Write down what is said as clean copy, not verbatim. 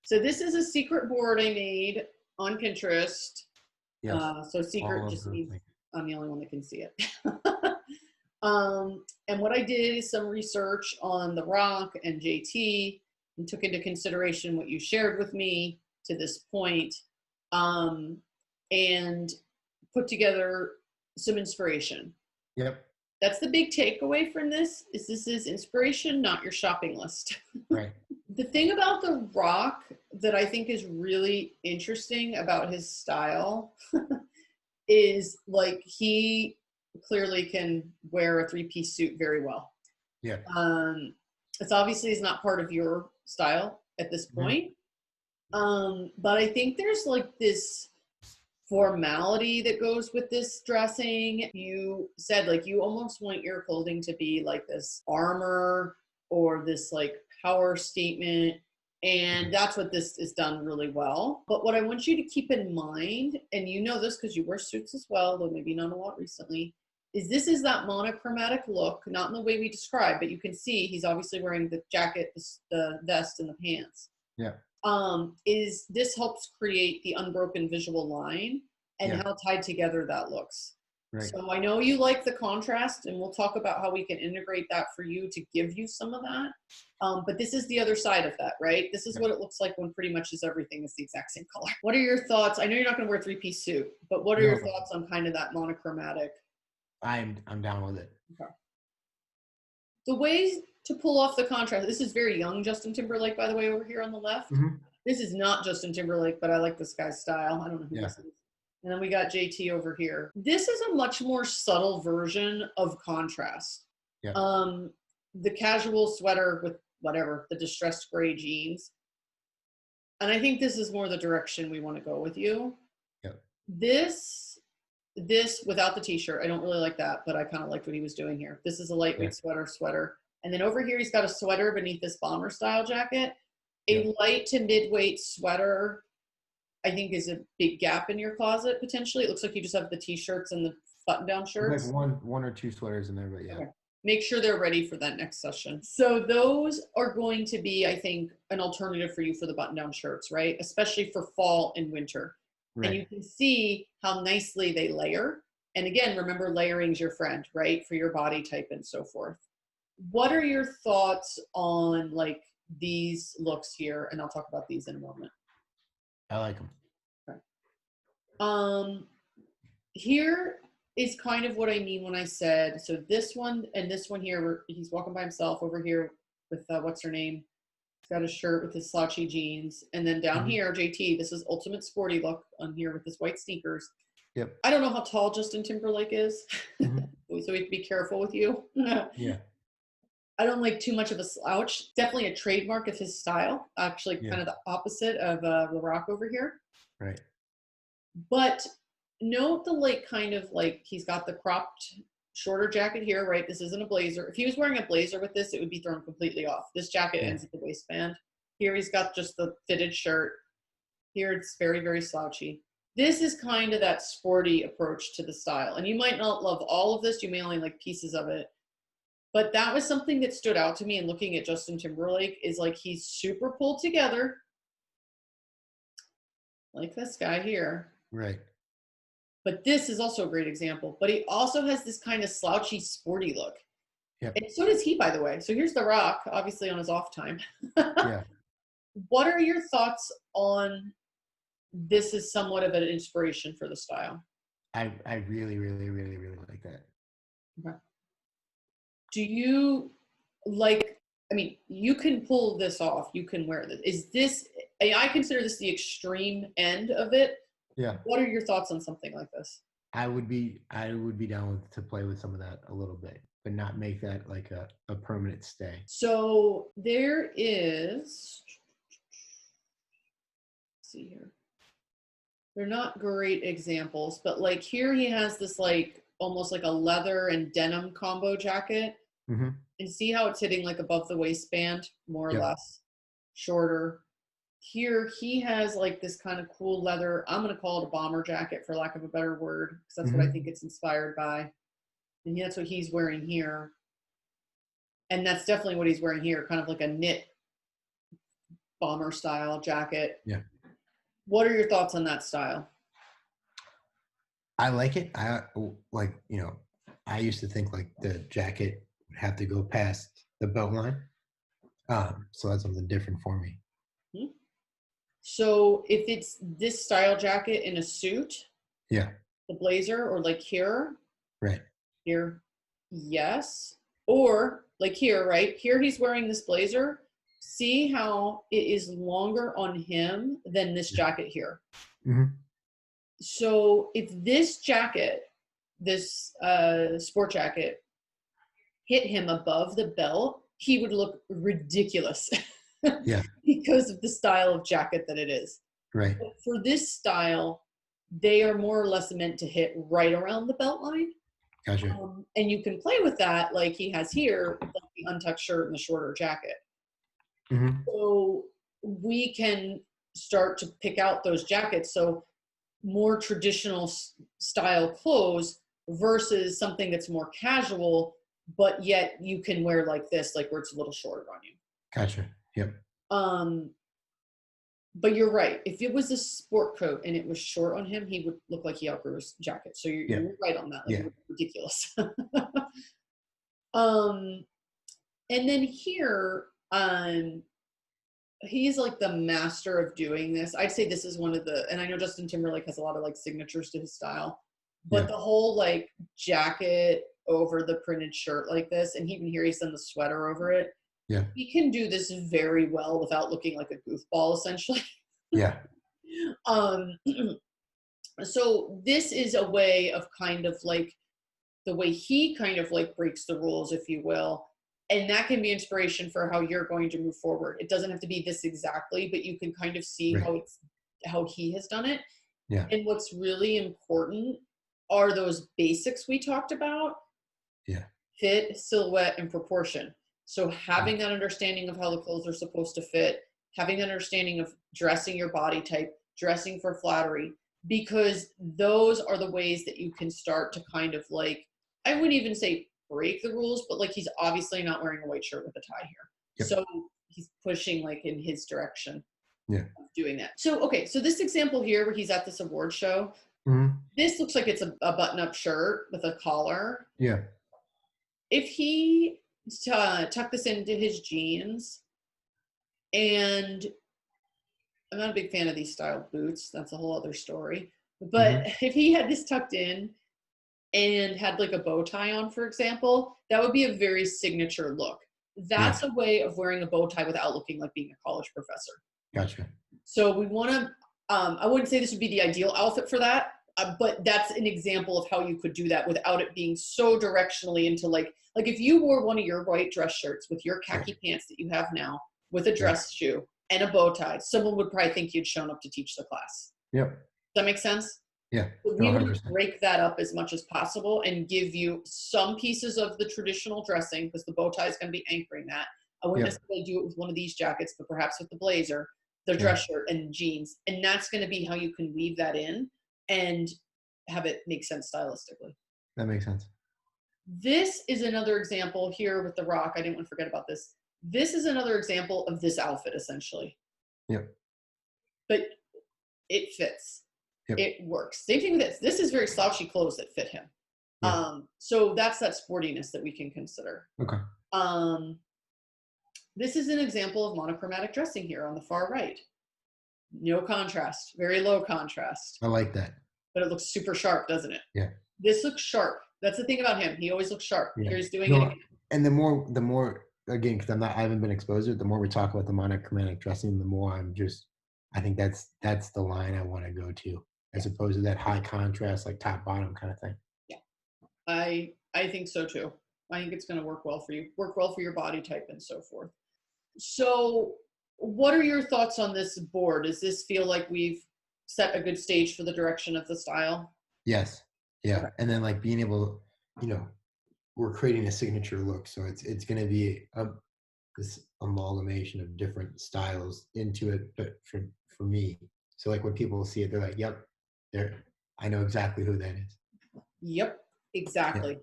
So this is a secret board I made on Pinterest. Yes. So secret All just of those means things. I'm the only one that can see it. And what I did is some research on The Rock and JT and took into consideration what you shared with me to this point, and put together some inspiration. Yep. That's the big takeaway from this is inspiration, not your shopping list. Right. The thing about The Rock that I think is really interesting about his style is like he clearly can wear a three-piece suit very well. Yeah. It's obviously is not part of your style at this point. But I think there's like this formality that goes with this dressing. You said like you almost want your clothing to be like this armor or this like power statement. And that's what this is done really well. But what I want you to keep in mind, and you know this because you wear suits as well, though maybe not a lot recently, is this is that monochromatic look, not in the way we describe, but you can see he's obviously wearing the jacket, the vest, and the pants. Yeah. Is this helps create the unbroken visual line and how tied together that looks. Right. So I know you like the contrast, and we'll talk about how we can integrate that for you to give you some of that. But this is the other side of that, right? This is what it looks like when pretty much everything is the exact same color. What are your thoughts? I know you're not going to wear a three-piece suit, but what are your thoughts on kind of that monochromatic? I'm down with it. Okay. The ways to pull off the contrast. This is very young Justin Timberlake, by the way, over here on the left. This is not Justin Timberlake, but I like this guy's style. I don't know who this is. And then we got JT over here. This is a much more subtle version of contrast. Yeah. The casual sweater with whatever, the distressed gray jeans. And I think this is more the direction we want to go with you. Yeah. This without the t-shirt, I don't really like that, but I kind of liked what he was doing here. This is a lightweight sweater. And then over here, he's got a sweater beneath this bomber style jacket. A light to mid-weight sweater, I think, is a big gap in your closet, potentially. It looks like you just have the t-shirts and the button-down shirts. Like one or two sweaters in there, but yeah. Okay. Make sure they're ready for that next session. So those are going to be, I think, an alternative for you for the button-down shirts, right? Especially for fall and winter. Right. And you can see how nicely they layer. And again, remember, layering's your friend, right? For your body type and so forth. What are your thoughts on like these looks here? And I'll talk about these in a moment. I like them. Okay. Here is kind of what I mean when I said, so this one and this one here, he's walking by himself over here with, what's her name? He's got a shirt with his slouchy jeans. And then down here, JT, this is ultimate sporty look on here with his white sneakers. Yep. I don't know how tall Justin Timberlake is, so we have to be careful with you. Yeah. I don't like too much of a slouch. Definitely a trademark of his style. Actually, kind of the opposite of The Rock over here. Right. But note the like kind of like he's got the cropped shorter jacket here, right? This isn't a blazer. If he was wearing a blazer with this, it would be thrown completely off. This jacket ends at the waistband. Here he's got just the fitted shirt. Here it's very, very slouchy. This is kind of that sporty approach to the style. And you might not love all of this. You may only like pieces of it. But that was something that stood out to me in looking at Justin Timberlake is like he's super pulled together. Like this guy here. Right. But this is also a great example. But he also has this kind of slouchy, sporty look. Yep. And so does he, by the way. So here's The Rock, obviously on his off time. Yeah. What are your thoughts on this as somewhat of an inspiration for the style? I really, really, really, really like that. Okay. Do you like, I mean, you can pull this off. You can wear this. Is this, I consider this the extreme end of it. Yeah. What are your thoughts on something like this? I would be down to play with some of that a little bit, but not make that like a permanent stay. So there is, let's see here. They're not great examples, but like here he has this like almost like a leather and denim combo jacket. Mm-hmm. And see how it's hitting like above the waistband, more or less, shorter. Here he has like this kind of cool leather, I'm going to call it a bomber jacket for lack of a better word, because that's what I think it's inspired by. And that's what he's wearing here. And that's definitely what he's wearing here, kind of like a knit bomber style jacket. Yeah. What are your thoughts on that style? I like it. Like, I used to think like the jacket would have to go past the belt line. So that's something different for me. Hmm? So if it's this style jacket in a suit, Yeah. the blazer, or like Right. here, yes. Or like here, right? Here he's wearing this blazer. See how it is longer on him than this Yeah. jacket here. Hmm. So if this jacket, this sport jacket, hit him above the belt, he would look ridiculous Yeah. because of the style of jacket that it is. Right. But for this style, they are more or less meant to hit right around the belt line. Gotcha. And you can play with that like he has here, with like the untucked shirt and the shorter jacket. Hmm. So we can start to pick out those jackets. So more traditional style clothes versus something that's more casual, but yet you can wear like this, like where it's a little shorter on you. Gotcha. Yep. Um, but you're right. If it was a sport coat and it was short on him, he would look like he outgrew his jacket. So Yeah. you're right on that. Like, Yeah. it would be ridiculous. um, and then here, he's like the master of doing this. I'd say this is one of the, and I know Justin Timberlake has a lot of like signatures to his style, but Yeah. the whole like jacket over the printed shirt like this, and even here he's done the sweater over it. Yeah. He can do this very well without looking like a goofball, essentially. Yeah. um, so this is a way of kind of like the way he kind of like breaks the rules, if you will. And that can be inspiration for how you're going to move forward. It doesn't have to be this exactly, but you can kind of see Right. how he has done it. Yeah. And what's really important are those basics we talked about: Yeah. fit, silhouette, and proportion. So Yeah. having that understanding of how the clothes are supposed to fit, having that understanding of dressing your body type, dressing for flattery, because those are the ways that you can start to kind of like, I wouldn't even say break the rules, but like he's obviously not wearing a white shirt with a tie here. Yep. So he's pushing like in his direction Yeah. of doing that. So, okay, so this example here where he's at this award show, Hmm. this looks like it's a button-up shirt with a collar. Yeah. If he tucked this into his jeans, and I'm not a big fan of these style boots, that's a whole other story. But Hmm. if he had this tucked in and had like a bow tie on, for example, that would be a very signature look. Yeah. That's a way of wearing a bow tie without looking like being a college professor. Gotcha. So we want to, I wouldn't say this would be the ideal outfit for that, but that's an example of how you could do that without it being so directionally into like if you wore one of your white dress shirts with your Yeah. khaki pants that you have now with a Yeah. dress shoe and a bow tie, someone would probably think you'd shown up to teach the class. Yep. Does that make sense? Yeah. So No, we want to 100%. break that up as much as possible and give you some pieces of the traditional dressing, because the bow tie is going to be anchoring that. I wouldn't Yep. necessarily do it with one of these jackets, but perhaps with the blazer, the Yeah. dress shirt, and jeans. And that's going to be how you can weave that in and have it make sense stylistically. That makes sense. This is another example here with the rock. I didn't want to forget about this. This is another example of this outfit, essentially. Yep. But it fits. Yep. It works. Same thing with this. This is very slouchy clothes that fit him. Yeah. So that's that sportiness that we can consider. Okay. This is an example of monochromatic dressing here on the far right. No contrast, very low contrast, I like that. but it looks super sharp, doesn't it? Yeah. This looks sharp. That's the thing about him. He always looks sharp. Yeah. Here he's doing it No, again. and the more again, because I haven't been exposed to it. The more we talk about the monochromatic dressing, the more I think that's the line I want to go to, as opposed to that high contrast, like top bottom kind of thing. Yeah, I think so too. I think it's going to work well for you, work well for your body type and so forth. So what are your thoughts on this board? Does this feel like we've set a good stage for the direction of the style? Yes. Yeah. Okay. And then like being able, we're creating a signature look, so it's going to be this amalgamation of different styles into it. But for me, so like when people see it, they're like, "Yep, I know exactly who that is." Yep, Yeah. exactly.